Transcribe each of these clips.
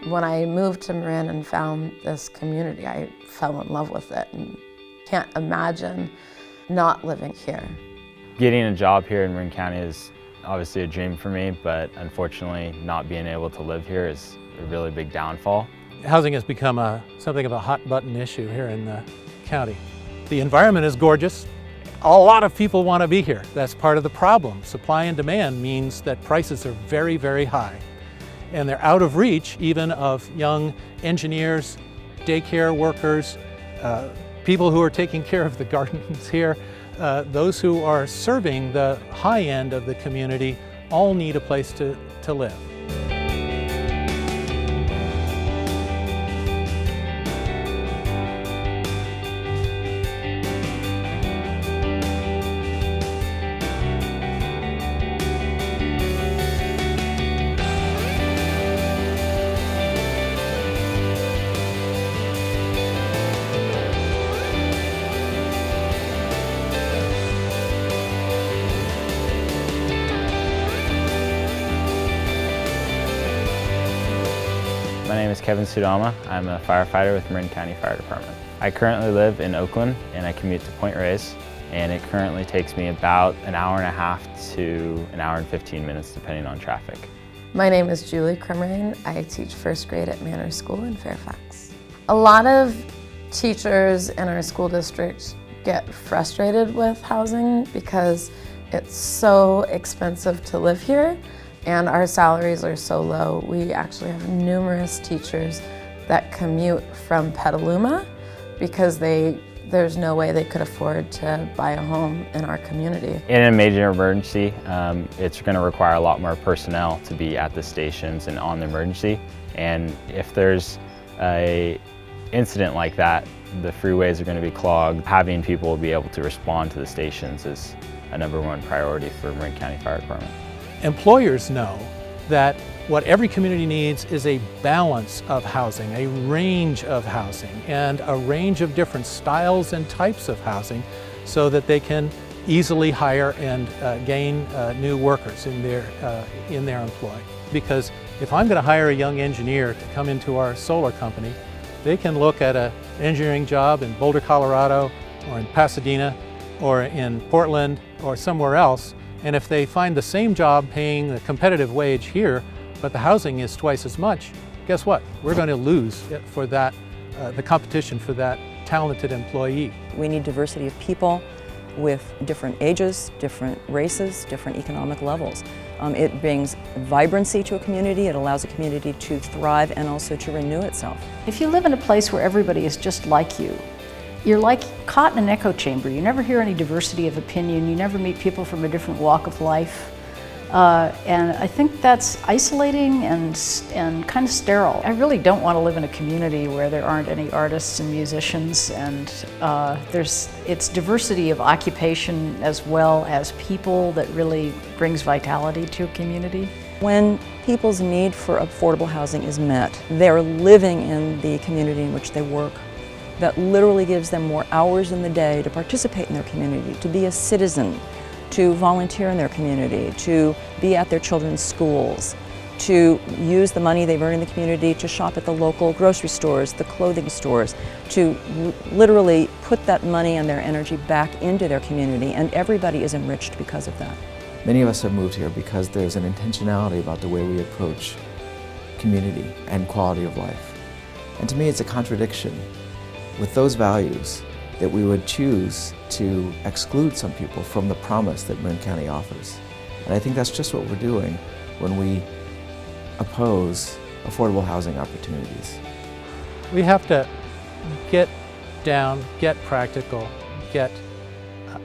When I moved to Marin and found this community, I fell in love with it and can't imagine not living here. Getting a job here in Marin County is obviously a dream for me, but unfortunately not being able to live here is a really big downfall. Housing has become something of a hot button issue here in the county. The environment is gorgeous. A lot of people want to be here. That's part of the problem. Supply and demand means that prices are very, very high. And they're out of reach even of young engineers, daycare workers, people who are taking care of the gardens here. Those who are serving the high end of the community all need a place to live. My name is Kevin Sudama. I'm a firefighter with Marin County Fire Department. I currently live in Oakland and I commute to Point Reyes, and it currently takes me about an hour and a half to an hour and 15 minutes depending on traffic. My name is Julie Marin. I teach first grade at Manor School in Fairfax. A lot of teachers in our school district get frustrated with housing because it's so expensive to live here and our salaries are so low. We actually have numerous teachers that commute from Petaluma because there's no way they could afford to buy a home in our community. In a major emergency, it's going to require a lot more personnel to be at the stations and on the emergency. And if there's an incident like that, the freeways are going to be clogged. Having people be able to respond to the stations is a #1 priority for Marin County Fire Department. Employers know that what every community needs is a balance of housing, a range of housing, and a range of different styles and types of housing so that they can easily hire and gain new workers in their employ. Because if I'm going to hire a young engineer to come into our solar company, they can look at an engineering job in Boulder, Colorado, or in Pasadena, or in Portland, or somewhere else, and if they find the same job paying a competitive wage here, but the housing is twice as much, guess what? We're going to lose for that, the competition for that talented employee. We need diversity of people with different ages, different races, different economic levels. It brings vibrancy to a community, it allows a community to thrive and also to renew itself. If you live in a place where everybody is just like you're like caught in an echo chamber. You never hear any diversity of opinion, you never meet people from a different walk of life. And I think that's isolating and kind of sterile. I really don't want to live in a community where there aren't any artists and musicians, and it's diversity of occupation as well as people that really brings vitality to a community. When people's need for affordable housing is met, they're living in the community in which they work. That literally gives them more hours in the day to participate in their community, to be a citizen, to volunteer in their community, to be at their children's schools, to use the money they've earned in the community to shop at the local grocery stores, the clothing stores, to literally put that money and their energy back into their community, and everybody is enriched because of that. Many of us have moved here because there's an intentionality about the way we approach community and quality of life. And to me, it's a contradiction with those values that we would choose to exclude some people from the promise that Marin County offers. And I think that's just what we're doing when we oppose affordable housing opportunities. We have to get down, get practical, get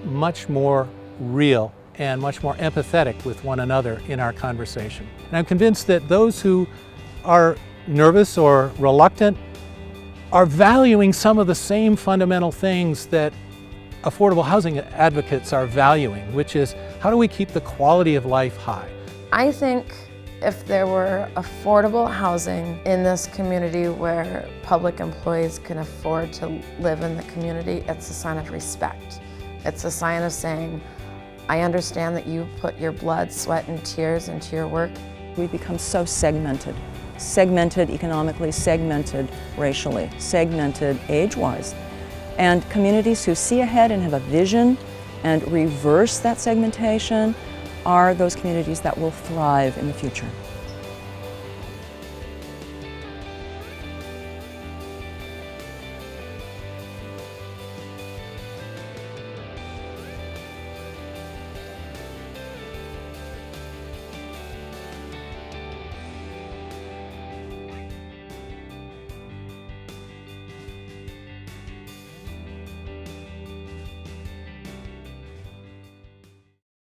much more real and much more empathetic with one another in our conversation. And I'm convinced that those who are nervous or reluctant are valuing some of the same fundamental things that affordable housing advocates are valuing, which is how do we keep the quality of life high? I think if there were affordable housing in this community where public employees can afford to live in the community, it's a sign of respect. It's a sign of saying, I understand that you put your blood, sweat, and tears into your work. We've become so segmented segmented economically, segmented racially, segmented age-wise. And communities who see ahead and have a vision and reverse that segmentation are those communities that will thrive in the future.